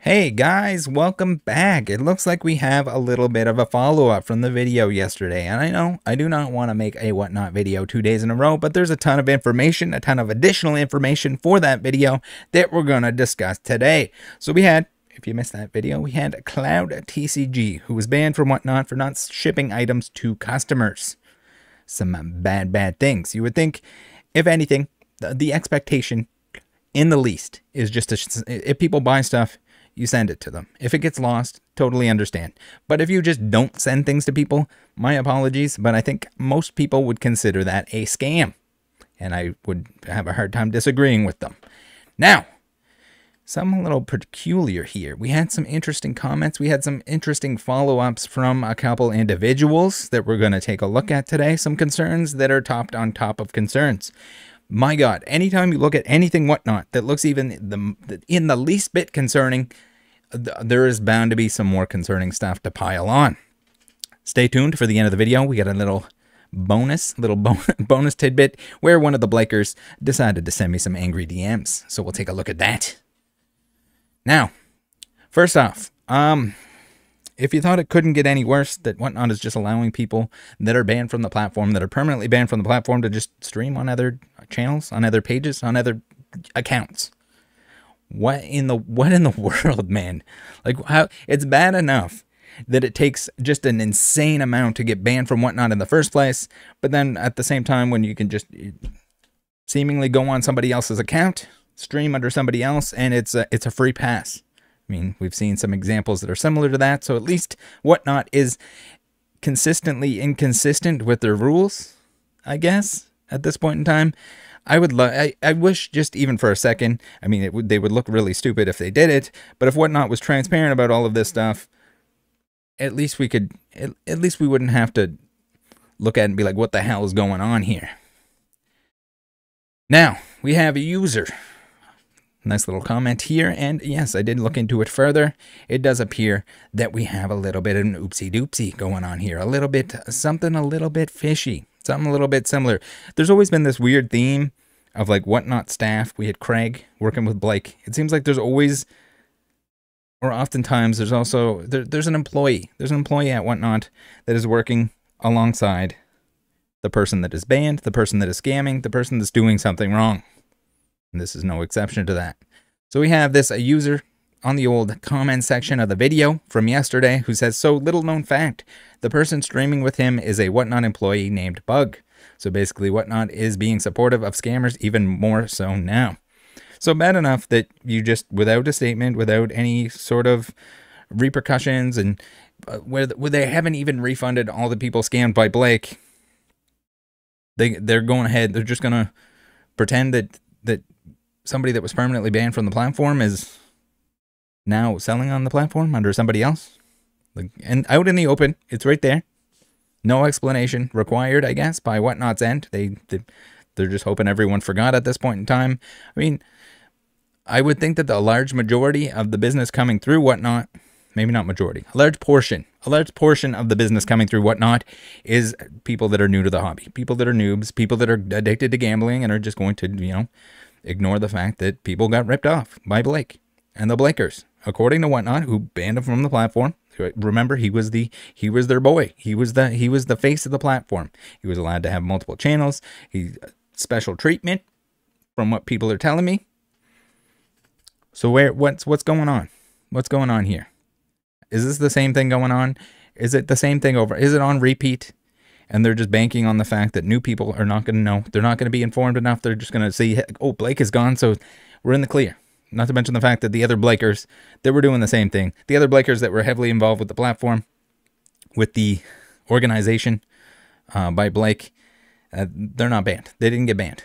Hey guys, welcome back. It looks like we have a little bit of a follow-up from the video yesterday. And I know I do not want to make a whatnot video 2 days in a row, but there's a ton of information, a ton of additional information for that video that we're going to discuss today. So we had, if you missed that video, we had Cloudtcg, who was banned from whatnot for not shipping items to customers. Some bad things. You would think, if anything, the expectation in the least is just if people buy stuff, you send it to them. If it gets lost, totally understand. But if you just don't send things to people, my apologies, but I think most people would consider that a scam. And I would have a hard time disagreeing with them. Now, something a little peculiar here. We had some interesting comments. We had some interesting follow-ups from a couple individuals that we're going to take a look at today. Some concerns that are topped on top of concerns. My God, anytime you look at anything whatnot that looks even in the least bit concerning, there is bound to be some more concerning stuff to pile on. Stay tuned for the end of the video. We got a little bonus tidbit where one of the Blakers decided to send me some angry DMs. So we'll take a look at that. Now, first off, if you thought it couldn't get any worse, that whatnot is just allowing people that are banned from the platform, that are permanently banned from the platform, to just stream on other channels, on other pages, on other accounts. What in the world, man? Like, how it's bad enough that it takes just an insane amount to get banned from whatnot in the first place, but then at the same time, when you can just seemingly go on somebody else's account, stream under somebody else, and it's a free pass. I mean, we've seen some examples that are similar to that, so at least whatnot is consistently inconsistent with their rules, I guess, at this point in time. I wish, just even for a second, I mean, they would look really stupid if they did it, but if whatnot was transparent about all of this stuff, at least we wouldn't have to look at it and be like, what the hell is going on here? Now, we have a user. Nice little comment here, and yes, I did look into it further. It does appear that we have a little bit of an oopsie-doopsie going on here. Something a little bit fishy. Something a little bit similar. There's always been this weird theme of like whatnot staff. We had Craig working with Blake. It seems like there's always, or oftentimes, there's also, there's an employee. There's an employee at whatnot that is working alongside the person that is banned, the person that is scamming, the person that's doing something wrong. And this is no exception to that. So we have a user on the old comment section of the video from yesterday who says, so little known fact, the person streaming with him is a whatnot employee named Bug. So basically whatnot is being supportive of scammers even more so now. So bad enough that you just, without a statement, without any sort of repercussions, and where they haven't even refunded all the people scammed by Blake, they're going ahead, they're just going to pretend that somebody that was permanently banned from the platform is now selling on the platform under somebody else. And out in the open, it's right there. No explanation required, I guess, by whatnot's end. They're just hoping everyone forgot at this point in time. I mean, I would think that the large majority of the business coming through whatnot, maybe not majority, a large portion of the business coming through whatnot is people that are new to the hobby, people that are noobs, people that are addicted to gambling and are just going to, you know, ignore the fact that people got ripped off by Blake and the Blakers, according to whatnot, who banned him from the platform. Remember, he was their boy. He was the face of the platform. He was allowed to have multiple channels. Special treatment, from what people are telling me. So what's going on? What's going on here? Is this the same thing going on? Is it the same thing over? Is it on repeat? And they're just banking on the fact that new people are not going to know. They're not going to be informed enough. They're just going to see, oh, Blake is gone, so we're in the clear. Not to mention the fact that the other Blakers that were doing the same thing, the other Blakers that were heavily involved with the platform, with the organization by Blake, they're not banned. They didn't get banned.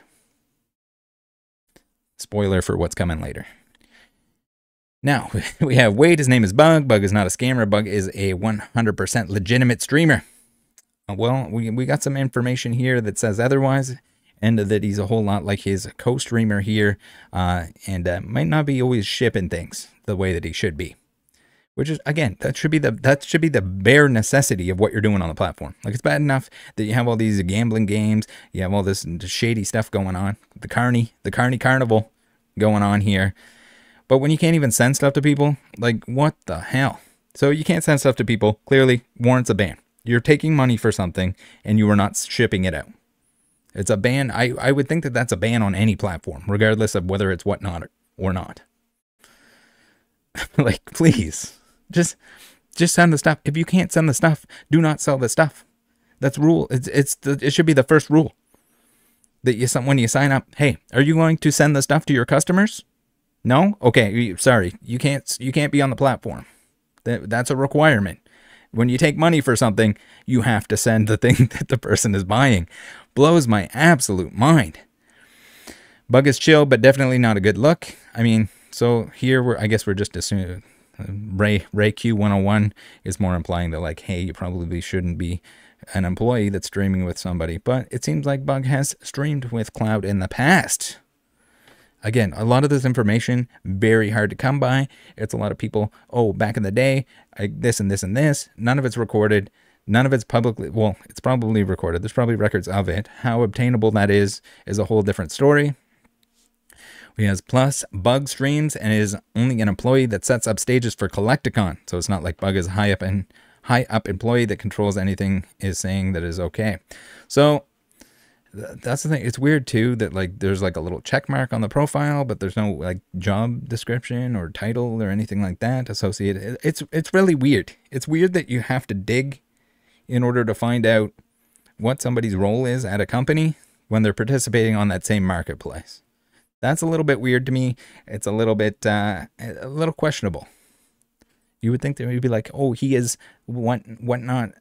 Spoiler for what's coming later. Now, we have Wade. His name is Bug. Bug is not a scammer. Bug is a 100% legitimate streamer. Well, we got some information here that says otherwise, and that he's a whole lot like his co-streamer here, and might not be always shipping things the way that he should be. Which is, again, that should be the bare necessity of what you're doing on the platform. Like, it's bad enough that you have all these gambling games, you have all this shady stuff going on, the Carney Carnival going on here. But when you can't even send stuff to people, like, what the hell? So you can't send stuff to people, clearly warrants a ban. You're taking money for something and you are not shipping it out. It's a ban. I would think that that's a ban on any platform, regardless of whether it's whatnot or not. Like, please, just send the stuff. If you can't send the stuff, do not sell the stuff. That's rule. It should be the first rule. That when you sign up, hey, are you going to send the stuff to your customers? No? Okay, sorry. You can't be on the platform. That's a requirement. When you take money for something, you have to send the thing that the person is buying. Blows my absolute mind. Bug is chill, but definitely not a good look. I mean, so here I guess we're just assuming Ray Q101 is more implying that, like, hey, you probably shouldn't be an employee that's streaming with somebody. But it seems like Bug has streamed with Cloud in the past. Again, a lot of this information, very hard to come by. It's a lot of people, oh, back in the day, this and this and this. None of it's recorded. None of it's publicly, well, it's probably recorded. There's probably records of it. How obtainable that is a whole different story. He has plus Bug streams and is only an employee that sets up stages for Cloudtcg. So it's not like Bug is a high up employee that controls anything is saying that is okay. So that's the thing. It's weird too that, like, there's like a little check mark on the profile, but there's no like job description or title or anything like that associated. It's really weird. It's weird that you have to dig in order to find out what somebody's role is at a company when they're participating on that same marketplace. That's a little bit weird to me. It's a little bit a little questionable. You would think that we'd be like, oh, he is whatnot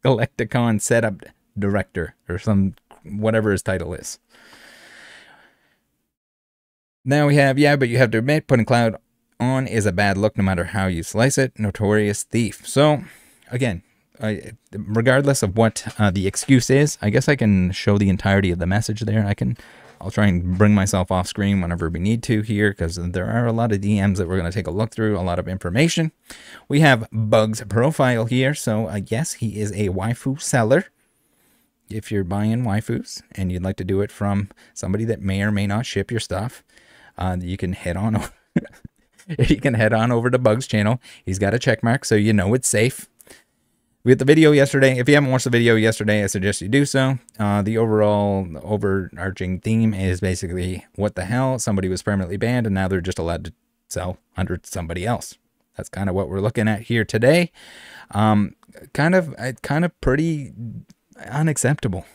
Cloudtcg setup director or whatever his title is. Now we have, yeah, but you have to admit putting Cloud on is a bad look no matter how you slice it. Notorious thief. So again, regardless of what the excuse is, I guess I can show the entirety of the message there. I'll try and bring myself off screen whenever we need to here, because there are a lot of DMs that we're going to take a look through, a lot of information. We have Bug's profile here. So yes, he is a waifu seller. If you're buying waifus and you'd like to do it from somebody that may or may not ship your stuff, you can head on over. You can head on over to Bug's channel. He's got a check mark, so you know it's safe. We had the video yesterday. If you haven't watched the video yesterday, I suggest you do so. The overarching theme is basically, what the hell? Somebody was permanently banned, and now they're just allowed to sell under somebody else. That's kind of what we're looking at here today. Kind of pretty unacceptable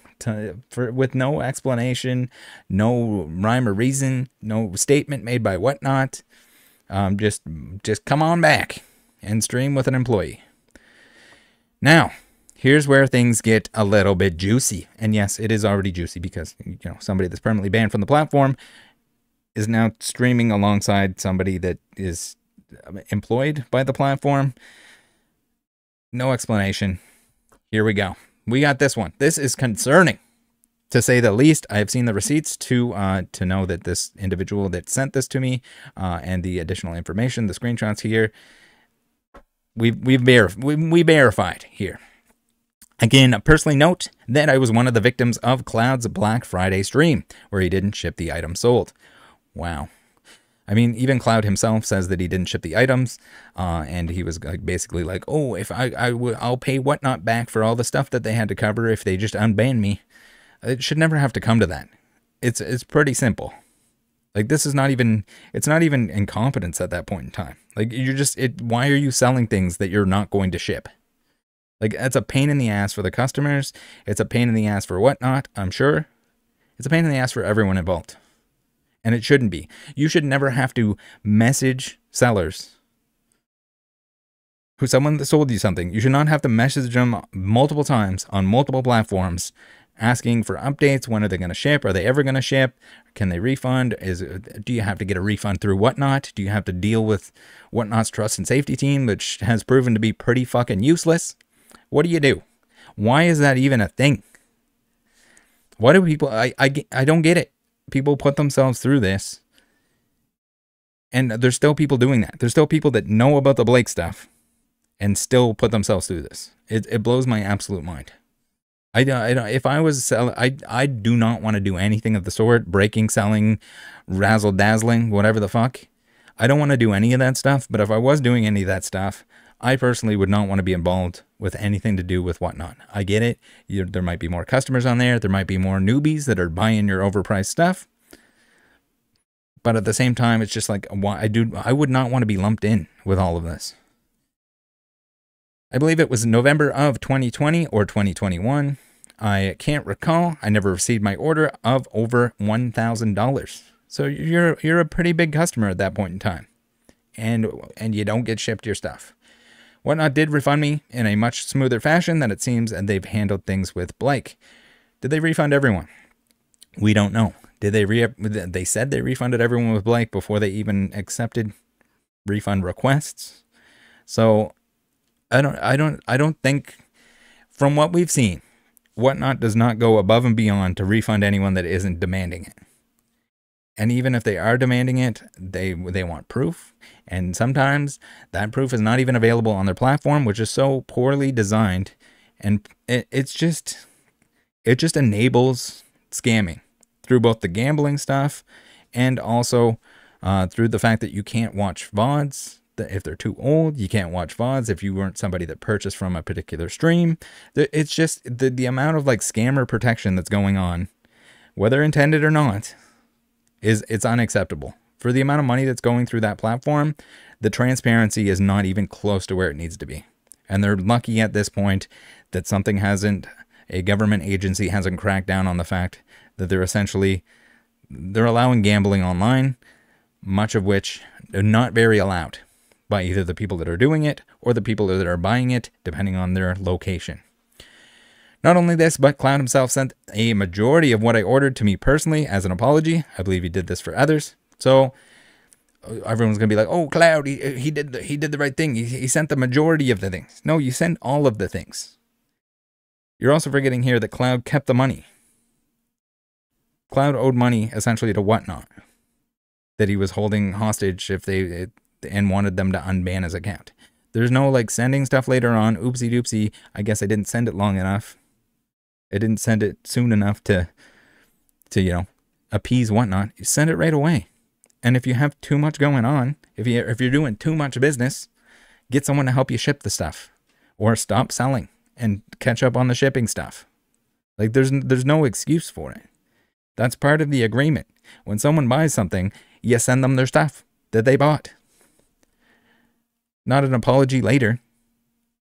with no explanation, no rhyme or reason, no statement made by whatnot. Just come on back and stream with an employee. Now, here's where things get a little bit juicy. And yes, it is already juicy because, you know, somebody that's permanently banned from the platform is now streaming alongside somebody that is employed by the platform. No explanation. Here we go. We got this one. This is concerning, to say the least. I have seen the receipts to know that this individual that sent this to me and the additional information, the screenshots here, we verified here. Again, personally note that I was one of the victims of Cloud's Black Friday stream where he didn't ship the item sold. Wow. I mean, even Cloud himself says that he didn't ship the items, and he was like, basically like, oh, if I'll pay whatnot back for all the stuff that they had to cover if they just unban me. It should never have to come to that. It's pretty simple. Like, this is not even, it's not even incompetence at that point in time. Like, you're just, why are you selling things that you're not going to ship? Like, that's a pain in the ass for the customers. It's a pain in the ass for whatnot, I'm sure. It's a pain in the ass for everyone involved. And it shouldn't be. You should never have to message sellers someone that sold you something. You should not have to message them multiple times on multiple platforms asking for updates. When are they going to ship? Are they ever going to ship? Can they refund? Do you have to get a refund through Whatnot? Do you have to deal with Whatnot's trust and safety team, which has proven to be pretty fucking useless? What do you do? Why is that even a thing? Why do people, I don't get it. People put themselves through this, and there's still people doing that. There's still people that know about the Blake stuff and still put themselves through this. It blows my absolute mind. I don't, if I was selling, I do not want to do anything of the sort. Breaking, selling, razzle dazzling, whatever the fuck. I don't want to do any of that stuff, but if I was doing any of that stuff, I personally would not want to be involved with anything to do with Whatnot. I get it. There might be more customers on there. There might be more newbies that are buying your overpriced stuff. But at the same time, it's just like, I would not want to be lumped in with all of this. I believe it was November of 2020 or 2021. I can't recall. I never received my order of over $1,000. So you're a pretty big customer at that point in time. And you don't get shipped your stuff. Whatnot did refund me in a much smoother fashion than it seems, and they've handled things with Blake. Did they refund everyone? We don't know. Did they said they refunded everyone with Blake before they even accepted refund requests. So I don't think, from what we've seen, Whatnot does not go above and beyond to refund anyone that isn't demanding it. And even if they are demanding it, they want proof. And sometimes that proof is not even available on their platform, which is so poorly designed. And it just enables scamming through both the gambling stuff and also through the fact that you can't watch VODs. If they're too old, you can't watch VODs if you weren't somebody that purchased from a particular stream. It's just the amount of like scammer protection that's going on, whether intended or not, it's unacceptable. For the amount of money that's going through that platform, the transparency is not even close to where it needs to be. And they're lucky at this point that a government agency hasn't cracked down on the fact that they're allowing gambling online, much of which are not very allowed by either the people that are doing it or the people that are buying it, depending on their location. Not only this, but Cloud himself sent a majority of what I ordered to me personally as an apology. I believe he did this for others. So everyone's going to be like, oh, Cloud, he did the right thing. He sent the majority of the things. No, you sent all of the things. You're also forgetting here that Cloud kept the money. Cloud owed money essentially to Whatnot that he was holding hostage and wanted them to unban his account. There's no like sending stuff later on. Oopsie doopsie. I guess I didn't send it long enough. I didn't send it soon enough to appease Whatnot. You send it right away. And if you have too much going on, if you're doing too much business, get someone to help you ship the stuff, or stop selling and catch up on the shipping stuff. Like there's no excuse for it. That's part of the agreement. When someone buys something, you send them their stuff that they bought. Not an apology later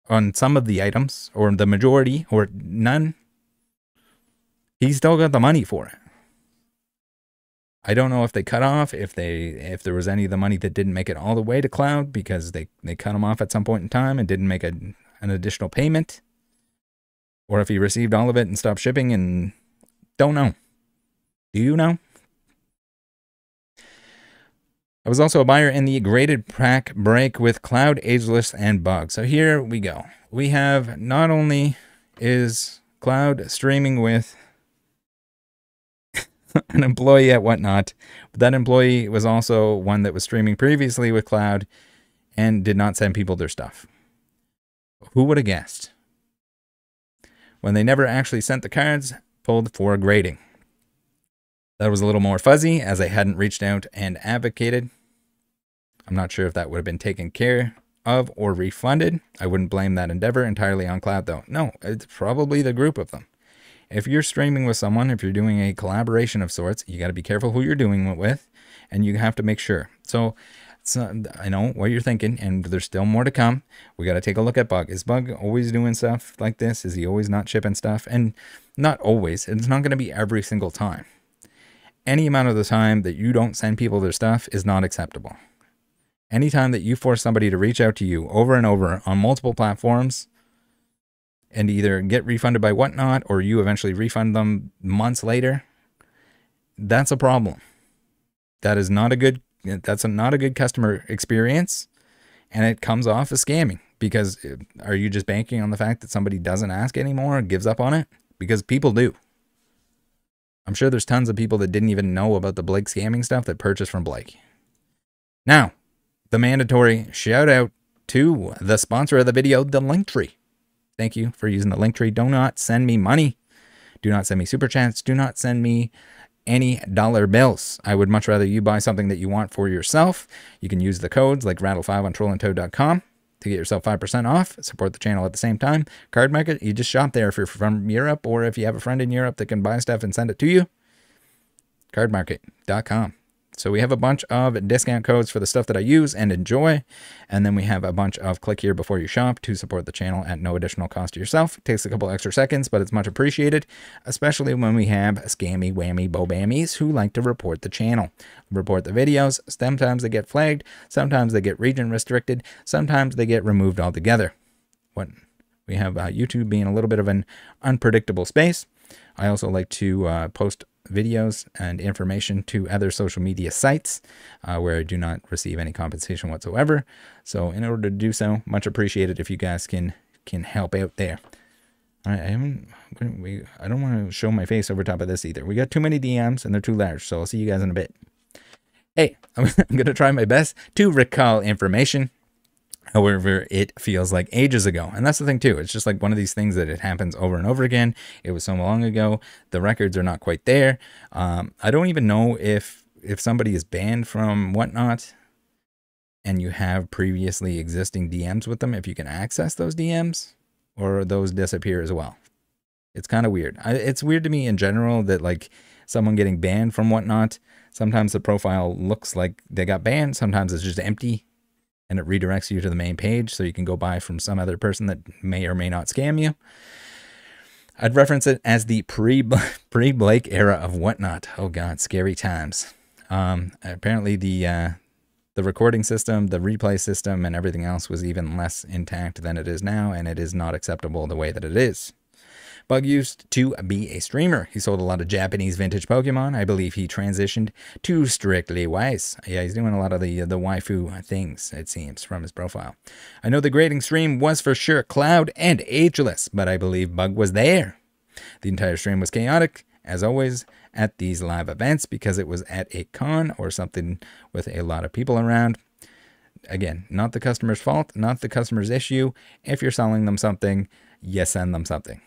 on some of the items, or the majority, or none. He still got the money for it. I don't know if they cut off, if there was any of the money that didn't make it all the way to Cloud because they cut him off at some point in time and didn't make an additional payment, or if he received all of it and stopped shipping, and don't know. Do you know? I was also a buyer in the graded pack break with Cloud, Ageless, and Bug. So here we go. We have, not only is Cloud streaming with an employee at Whatnot, but that employee was also one that was streaming previously with Cloud and did not send people their stuff. Who would have guessed? When they never actually sent the cards, pulled for grading. That was a little more fuzzy, as I hadn't reached out and advocated. I'm not sure if that would have been taken care of or refunded. I wouldn't blame that endeavor entirely on Cloud, though. No, it's probably the group of them. If you're streaming with someone, if you're doing a collaboration of sorts, you got to be careful who you're doing it with, and you have to make sure. So I know what you're thinking, and there's still more to come. We got to take a look at Bug. Is Bug always doing stuff like this? Is he always not shipping stuff? And not always. It's not going to be every single time. Any amount of the time that you don't send people their stuff is not acceptable. Anytime that you force somebody to reach out to you over and over on multiple platforms and either get refunded by Whatnot or you eventually refund them months later, that's a problem. That's not a good customer experience, and it comes off as scamming, because are you just banking on the fact that somebody doesn't ask anymore or gives up on it? Because people do. I'm sure there's tons of people that didn't even know about the Blake scamming stuff that purchased from Blake. Now, the mandatory shout out to the sponsor of the video, the Linktree. Thank you for using the Linktree. Do not send me money. Do not send me super chats. Do not send me any dollar bills. I would much rather you buy something that you want for yourself. You can use the codes like Rattle5 on trollandtoad.com to get yourself 5% off, support the channel at the same time. Card Market, you just shop there if you're from Europe, or if you have a friend in Europe that can buy stuff and send it to you. Cardmarket.com. So we have a bunch of discount codes for the stuff that I use and enjoy. And then we have a bunch of click here before you shop to support the channel at no additional cost to yourself. It takes a couple extra seconds, but it's much appreciated, especially when we have scammy, whammy, bobammies who like to report the channel, report the videos. Sometimes they get flagged. Sometimes they get region restricted. Sometimes they get removed altogether. We have YouTube being a little bit of an unpredictable space. I also like to post videos and information to other social media sites where I do not receive any compensation whatsoever. So in order to do so, much appreciated if you guys can help out there. All right, I don't want to show my face over top of this either. We got too many DMs and they're too large, so I'll see you guys in a bit. Hey, I'm going to try my best to recall information. However, it feels like ages ago. And that's the thing too. It's just like one of these things that it happens over and over again. It was so long ago. The records are not quite there. I don't even know if somebody is banned from whatnot and you have previously existing DMs with them, if you can access those DMs, or those disappear as well. It's kind of weird. It's weird to me in general that like someone getting banned from whatnot, sometimes the profile looks like they got banned. Sometimes it's just empty. And it redirects you to the main page so you can go buy from some other person that may or may not scam you. I'd reference it as the pre-Blake era of whatnot. Oh God, scary times. Apparently the recording system, the replay system, and everything else was even less intact than it is now, and it is not acceptable the way that it is. Bug used to be a streamer. He sold a lot of Japanese vintage Pokemon. I believe he transitioned to strictly Weiss. Yeah, he's doing a lot of the waifu things, it seems, from his profile. I know the grading stream was for sure Cloud and Ageless, but I believe Bug was there. The entire stream was chaotic, as always, at these live events because it was at a con or something with a lot of people around. Again, not the customer's fault, not the customer's issue. If you're selling them something, you send them something.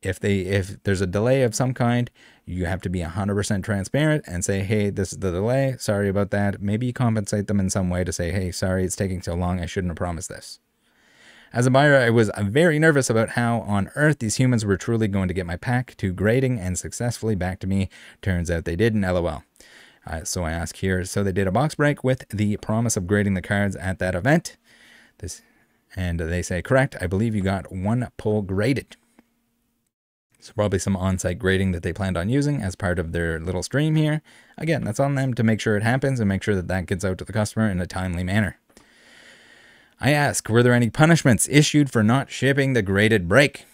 If there's a delay of some kind, you have to be 100% transparent and say, hey, this is the delay. Sorry about that. Maybe you compensate them in some way to say, hey, sorry, it's taking so long. I shouldn't have promised this. As a buyer, I was very nervous about how on earth these humans were truly going to get my pack to grading and successfully back to me. Turns out they didn't, LOL. So I ask here, so they did a box break with the promise of grading the cards at that event. And they say, correct, I believe you got one pull graded. So probably some on-site grading that they planned on using as part of their little stream here. Again, that's on them to make sure it happens and make sure that that gets out to the customer in a timely manner. I ask, were there any punishments issued for not shipping the graded break?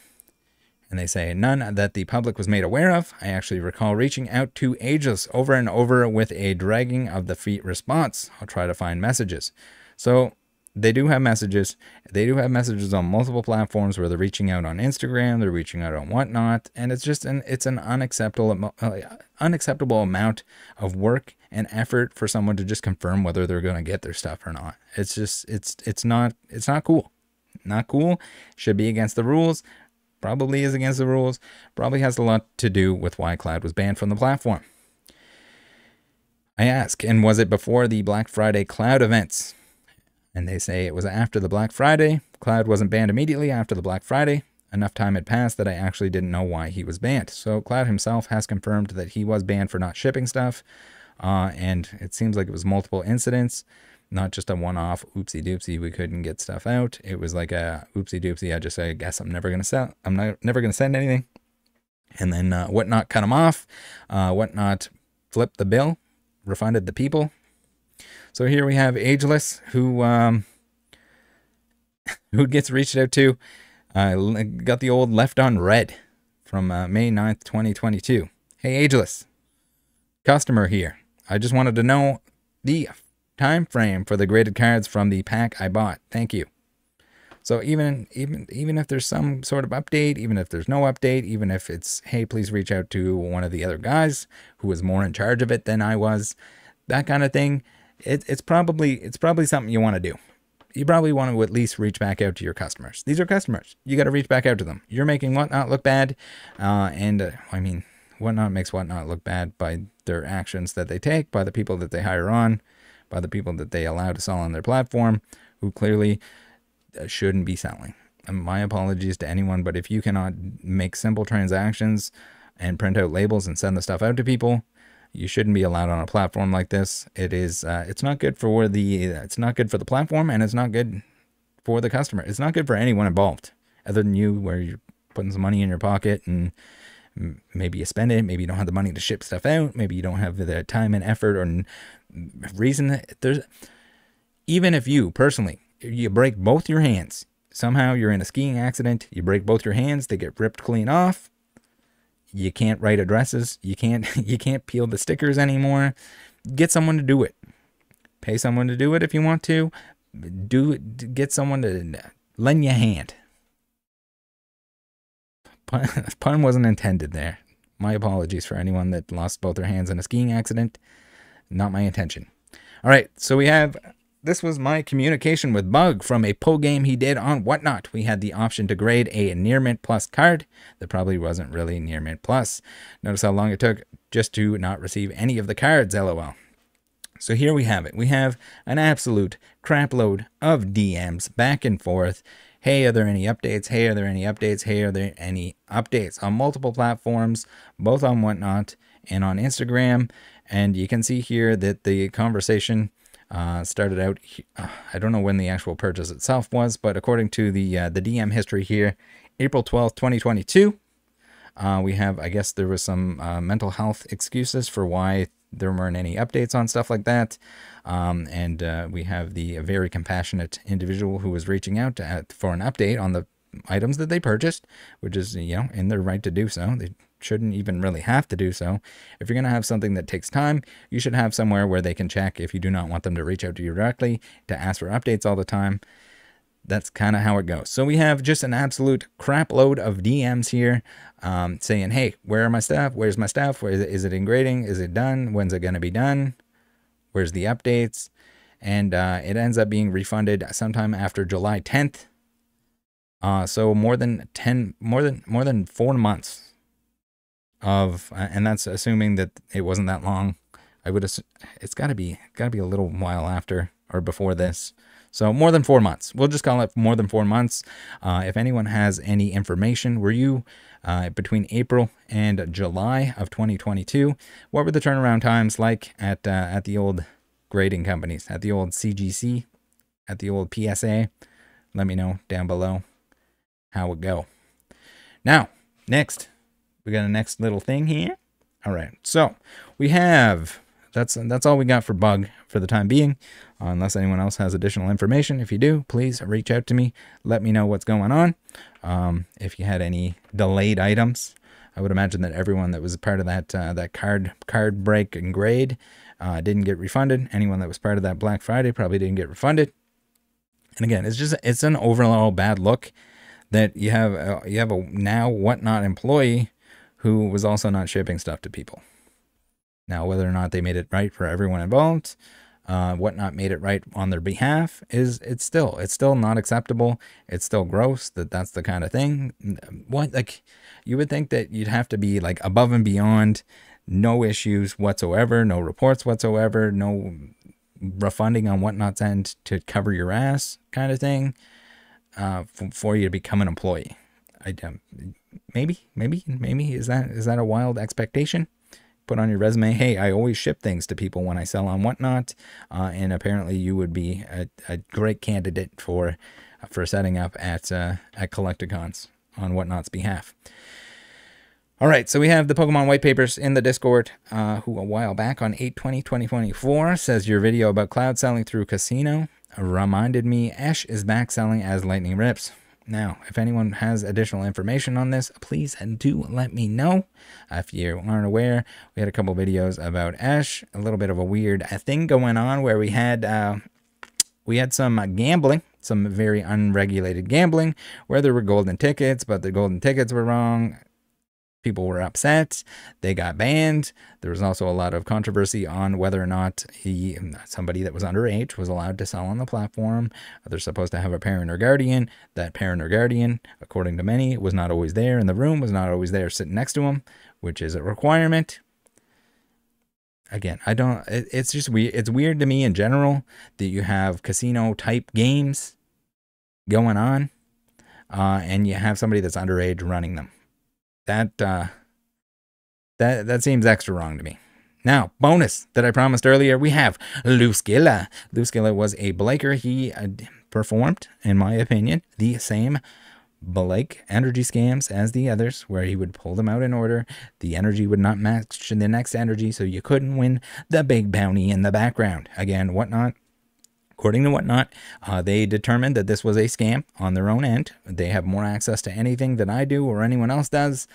And they say, none that the public was made aware of. I actually recall reaching out to Ageless over and over with a dragging of the feet response. I'll try to find messages. So they do have messages. They do have messages on multiple platforms where they're reaching out on Instagram, they're reaching out on whatnot, and it's just an unacceptable amount of work and effort for someone to just confirm whether they're going to get their stuff or not. It's just it's not cool. Not cool. Should be against the rules. Probably is against the rules. Probably has a lot to do with why Cloud was banned from the platform. I ask, and was it before the Black Friday Cloud events? And they say it was after the Black Friday. Cloud wasn't banned immediately after the Black Friday. Enough time had passed that I actually didn't know why he was banned. So Cloud himself has confirmed that he was banned for not shipping stuff. And it seems like it was multiple incidents, not just a one-off oopsie doopsie, we couldn't get stuff out. It was like a oopsie doopsie, I guess I'm never going to sell. I'm never going to send anything. And then Whatnot cut him off. Whatnot flipped the bill, refunded the people. So here we have Ageless, who gets reached out to. Got the old left on red from May 9th, 2022. Hey, Ageless. Customer here. I just wanted to know the time frame for the graded cards from the pack I bought. Thank you. So even if there's some sort of update, even if there's no update, even if it's, hey, please reach out to one of the other guys who was more in charge of it than I was, that kind of thing. It's probably something you want to do. You probably want to at least reach back out to your customers. These are customers. You got to reach back out to them. You're making Whatnot look bad. I mean, Whatnot makes Whatnot look bad by their actions that they take, by the people that they hire on, by the people that they allow to sell on their platform, who clearly shouldn't be selling. And my apologies to anyone, but if you cannot make simple transactions and print out labels and send the stuff out to people, you shouldn't be allowed on a platform like this. It's not good for the platform, and it's not good for the customer. It's not good for anyone involved, other than you, where you're putting some money in your pocket and maybe you spend it. Maybe you don't have the money to ship stuff out. Maybe you don't have the time and effort or reason. Even if you personally, you break both your hands, somehow you're in a skiing accident, you break both your hands, they get ripped clean off. You can't write addresses. You can't peel the stickers anymore. Get someone to do it. Pay someone to do it if you want to. Get someone to lend you a hand. Pun wasn't intended there. My apologies for anyone that lost both their hands in a skiing accident. Not my intention. All right, so this was my communication with Bug from a pull game he did on Whatnot. We had the option to grade a Near Mint Plus card that probably wasn't really Near Mint Plus. Notice how long it took just to not receive any of the cards, lol. So here we have it. We have an absolute crap load of DMs back and forth. Hey, are there any updates? Hey, are there any updates? Hey, are there any updates? On multiple platforms, both on Whatnot and on Instagram. And you can see here that the conversation started out, I don't know when the actual purchase itself was, but according to the DM history here, April 12th, 2022, we have, I guess there was some mental health excuses for why there weren't any updates on stuff like that. And we have the very compassionate individual who was reaching out for an update on the items that they purchased, which is, in their right to do so. They shouldn't even really have to do so. If you're going to have something that takes time, you should have somewhere where they can check if you do not want them to reach out to you directly to ask for updates all the time. That's kind of how it goes. So we have just an absolute crap load of DMs here saying, hey, where are my stuff? Where's my stuff? Where is it in grading? Is it done? When's it going to be done? Where's the updates? And it ends up being refunded sometime after July 10th. So more than 4 months of, and that's assuming that it wasn't that long. I would assume it's got to be a little while after or before this. So more than 4 months. We'll just call it more than 4 months. If anyone has any information, were you between April and July of 2022? What were the turnaround times like at the old grading companies, at the old CGC, at the old PSA? Let me know down below how it go. Now, next, we got a next little thing here. All right, so we have, that's all we got for Bug for the time being, unless anyone else has additional information. If you do, please reach out to me. Let me know what's going on. If you had any delayed items, I would imagine that everyone that was part of that card break and grade didn't get refunded. Anyone that was part of that Black Friday probably didn't get refunded. And again, it's an overall bad look that you have a now Whatnot employee who was also not shipping stuff to people. Now, whether or not they made it right for everyone involved, Whatnot made it right on their behalf, it's still not acceptable. It's still gross that's the kind of thing. You would think that you'd have to be like above and beyond, no issues whatsoever, no reports whatsoever, no refunding on Whatnot's end to cover your ass kind of thing, for you to become an employee. Maybe is that a wild expectation? Put on your resume, hey, I always ship things to people when I sell on Whatnot, and apparently you would be a great candidate for setting up at Collecticons on Whatnot's behalf. All right, so we have the Pokemon white papers in the Discord, who a while back on 8/20/2024 says your video about cloud selling through casino reminded me Ash is back selling as Lightning Rips. Now, if anyone has additional information on this, please do let me know. If you aren't aware, we had a couple videos about Ash, a little bit of a weird thing going on where we had some gambling, some very unregulated gambling, where there were golden tickets, but the golden tickets were wrong. People were upset. They got banned. There was also a lot of controversy on whether or not somebody that was underage was allowed to sell on the platform. They're supposed to have a parent or guardian. That parent or guardian, according to many, was not always there in the room, was not always there sitting next to them, which is a requirement. Again, it's just weird. It's weird to me in general that you have casino type games going on, and you have somebody that's underage running them. That seems extra wrong to me. Now, bonus that I promised earlier, we have Looskilla. Looskilla was a Blaker. He performed, in my opinion, the same Blake energy scams as the others, where he would pull them out in order. The energy would not match the next energy, so you couldn't win the big bounty in the background. Again, Whatnot, according to Whatnot, they determined that this was a scam on their own end. They have more access to anything than I do or anyone else does.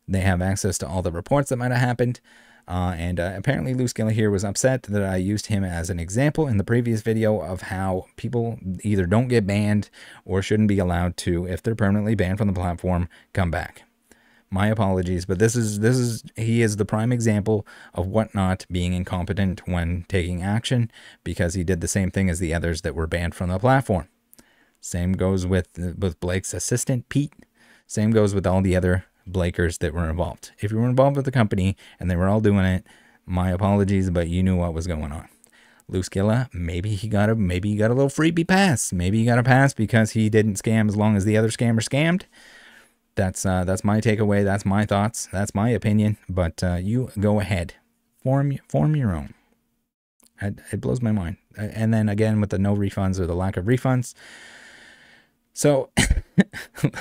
They have access to all the reports that might have happened. And apparently Looskilla here was upset that I used him as an example in the previous video of how people either don't get banned or shouldn't be allowed to, if they're permanently banned from the platform, come back. My apologies, but he is the prime example of Whatnot being incompetent when taking action, because he did the same thing as the others that were banned from the platform. Same goes with Blake's assistant, Pete. Same goes with all the other Blakers that were involved. If you were involved with the company and they were all doing it, my apologies, but you knew what was going on. Looskilla, maybe he got a little freebie pass. Maybe he got a pass because he didn't scam as long as the other scammer scammed. That's my takeaway. That's my thoughts. That's my opinion. But you go ahead, form your own. It blows my mind. And then again with the no refunds or the lack of refunds. So,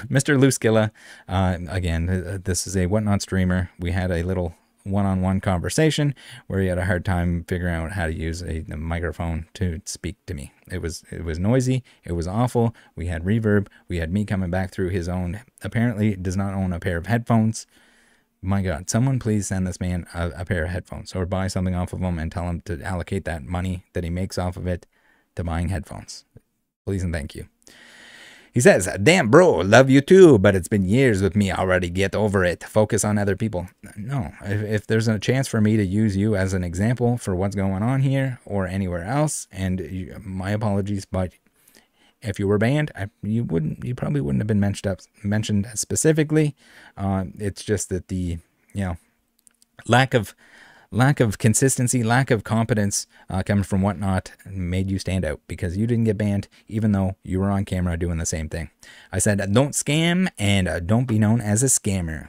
Mr. Looskilla, again, this is a Whatnot streamer. We had a little one-on-one conversation where he had a hard time figuring out how to use a microphone to speak to me. It was noisy. It was awful. We had reverb. We had me coming back through his own. Apparently, does not own a pair of headphones. My God, someone please send this man a pair of headphones or buy something off of him and tell him to allocate that money that he makes off of it to buying headphones. Please and thank you. He says, damn bro, love you too, but it's been years with me already. Get over it. Focus on other people. No, if there's a chance for me to use you as an example for what's going on here or anywhere else, and my apologies, but if you were banned, you probably wouldn't have been mentioned specifically. It's just that the lack of consistency, lack of competence coming from Whatnot made you stand out because you didn't get banned even though you were on camera doing the same thing. I said, don't scam and don't be known as a scammer.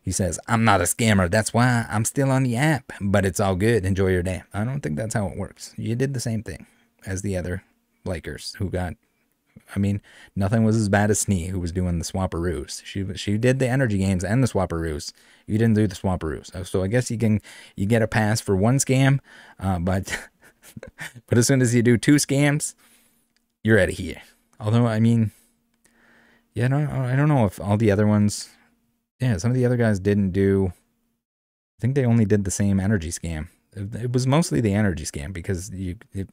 He says, I'm not a scammer. That's why I'm still on the app, but it's all good. Enjoy your day. I don't think that's how it works. You did the same thing as the other Blakers who got, I mean, nothing was as bad as Snee, who was doing the Swapperoos. She did the energy games and the Swapperoos. You didn't do the Swapperoos. So I guess you get a pass for one scam, but as soon as you do two scams, you're out of here. Although, I mean, yeah, I don't know if all the other ones, yeah, some of the other guys didn't do, I think they only did the same energy scam. It was mostly the energy scam because it's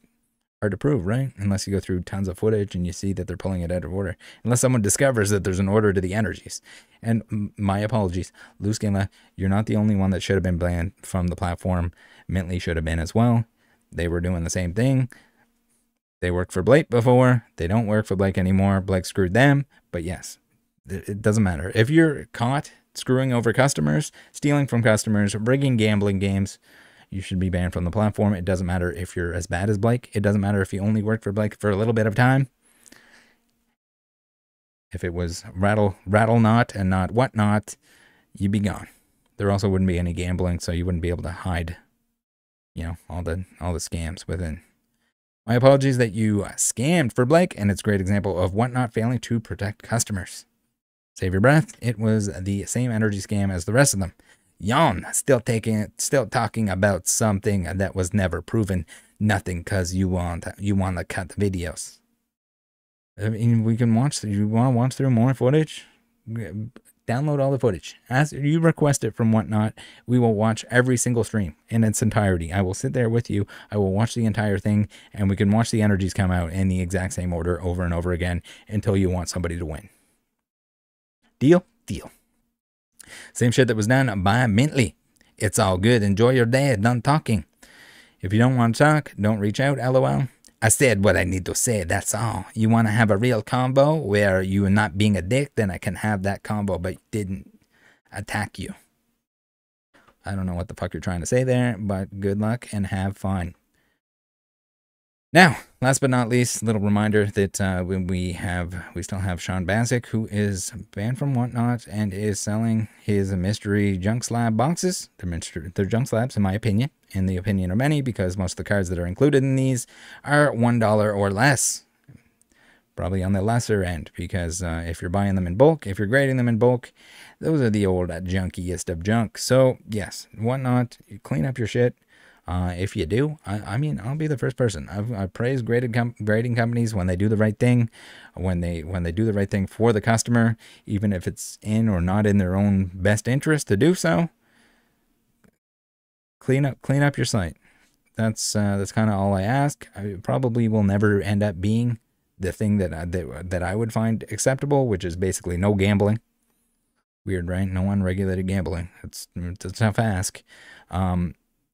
hard to prove, right? Unless you go through tons of footage and you see that they're pulling it out of order. Unless someone discovers that there's an order to the energies. And my apologies, Looskilla, you're not the only one that should have been banned from the platform. Mintley should have been as well. They were doing the same thing. They worked for Blake before. They don't work for Blake anymore. Blake screwed them. But yes, it doesn't matter. If you're caught screwing over customers, stealing from customers, rigging gambling games, you should be banned from the platform. It doesn't matter if you're as bad as Blake. It doesn't matter if you only worked for Blake for a little bit of time. If it was Rattle Not and not Whatnot, you'd be gone. There also wouldn't be any gambling, so you wouldn't be able to hide, all the scams within. My apologies that you scammed for Blake, and it's a great example of Whatnot failing to protect customers. Save your breath. It was the same energy scam as the rest of them. Yawn, still talking about something that was never proven. Nothing, because you want to cut the videos. I mean, we can watch. You want to watch through more footage? Download all the footage. As you request it from Whatnot, we will watch every single stream in its entirety. I will sit there with you. I will watch the entire thing, and we can watch the energies come out in the exact same order over and over again until you want somebody to win. Deal? Deal. Same shit that was done by Mintley. It's all good. Enjoy your day. Done talking. If you don't want to talk, don't reach out. LOL. I said what I need to say. That's all. You want to have a real combo where you are not being a dick, then I can have that combo, but didn't attack you. I don't know what the fuck you're trying to say there, but good luck and have fun. Now, last but not least, little reminder that we still have Sean Bassick, who is banned from Whatnot and is selling his mystery junk slab boxes. They're junk slabs, in my opinion, in the opinion of many, because most of the cards that are included in these are $1 or less. Probably on the lesser end, because if you're buying them in bulk, if you're grading them in bulk, those are the old junkiest of junk. So yes, Whatnot, you clean up your shit. If you do, I mean, I'll be the first person. I praise grading companies when they do the right thing, when they do the right thing for the customer, even if it's in or not in their own best interest to do so. Clean up your site. That's kind of all I ask. I probably will never end up being the thing that I would find acceptable, which is basically no gambling. Weird, right? No unregulated gambling. It's a tough ask.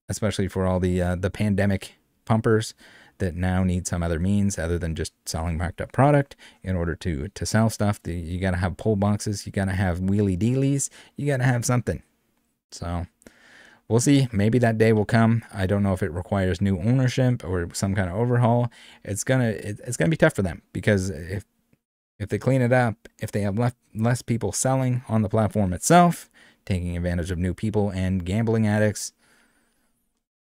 Especially for all the pandemic pumpers that now need some other means other than just selling marked up product in order to sell stuff. You got to have pull boxes. You got to have wheelie dealies. You got to have something. So we'll see. Maybe that day will come. I don't know if it requires new ownership or some kind of overhaul. It's gonna be tough for them, because if they clean it up, if they have less people selling on the platform itself, taking advantage of new people and gambling addicts,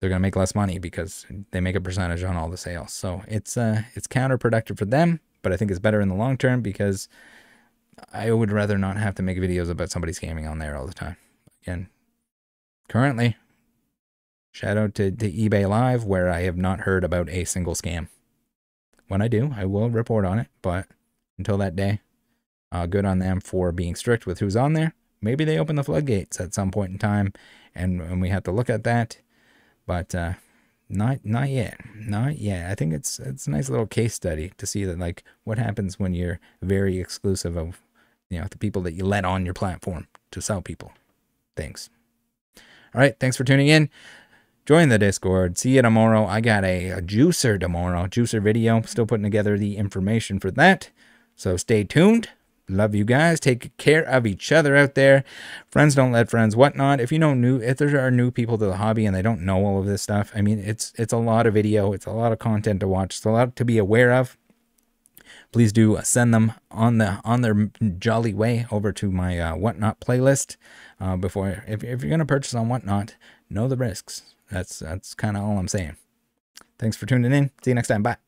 they're going to make less money because they make a percentage on all the sales. So it's counterproductive for them, but I think it's better in the long term, because I would rather not have to make videos about somebody scamming on there all the time. Again, currently, shout out to eBay Live, where I have not heard about a single scam. When I do, I will report on it, but until that day, good on them for being strict with who's on there. Maybe they open the floodgates at some point in time, and we have to look at that. But not yet. Not yet. I think it's a nice little case study to see that, like, what happens when you're very exclusive of, you know, the people that you let on your platform to sell people things. All right, thanks for tuning in. Join the Discord. See you tomorrow. I got a juicer tomorrow, juicer video. Still putting together the information for that. So stay tuned. Love you guys. Take care of each other out there. Friends don't let friends. Whatnot. If there are new people to the hobby and they don't know all of this stuff, I mean, it's a lot of video. It's a lot of content to watch. It's a lot to be aware of. Please do send them on their jolly way over to my Whatnot playlist. If you're gonna purchase on Whatnot, know the risks. That's kind of all I'm saying. Thanks for tuning in. See you next time. Bye.